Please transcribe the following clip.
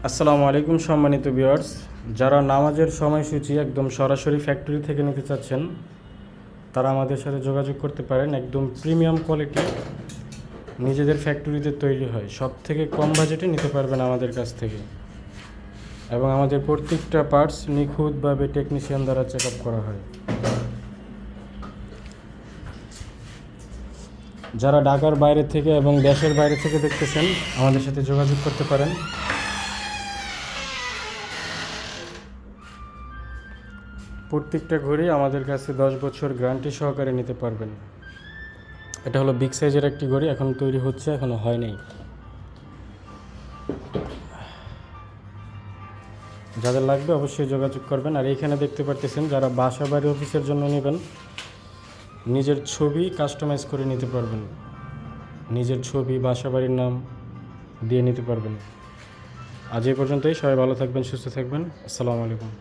আসসালামু আলাইকুম সম্মানিত ভিউয়ার্স, যারা নামাজের সময়সূচি একদম সরাসরি ফ্যাক্টরি থেকে নিতে চাচ্ছেন তারা আমাদের সাথে যোগাযোগ করতে পারেন। একদম প্রিমিয়াম কোয়ালিটি, নিজেদের ফ্যাক্টরিতে তৈরি হয়, সব থেকে কম বাজেটে নিতে পারবেন আমাদের কাছ থেকে। এবং আমাদের প্রত্যেকটা পার্টস নিখুঁতভাবে টেকনিশিয়ান দ্বারা চেক আপ করা হয়। যারা ঢাকার বাইরে থেকে এবং দেশের বাইরে থেকে দেখতেছেন আমাদের সাথে যোগাযোগ করতে পারেন। প্রত্যেকটা ঘড়ি আমাদের কাছে 10 বছর গ্যারান্টি সহকারে নিতে পারবেন। এটা হলো বিগ সাইজের একটি ঘড়ি, এখন তৈরি হচ্ছে, এখনও হয় নাই। যাদের লাগবে অবশ্যই যোগাযোগ করবেন। আর এইখানে দেখতে পারতেছেন যারা বাসা বাড়ি অফিসের জন্য নেবেন, নিজের ছবি কাস্টমাইজ করে নিতে পারবেন, নিজের ছবি বাসা বাড়ির নাম দিয়ে নিতে পারবেন। আজ এই পর্যন্তই, সবাই ভালো থাকবেন, সুস্থ থাকবেন। আসসালামু আলাইকুম।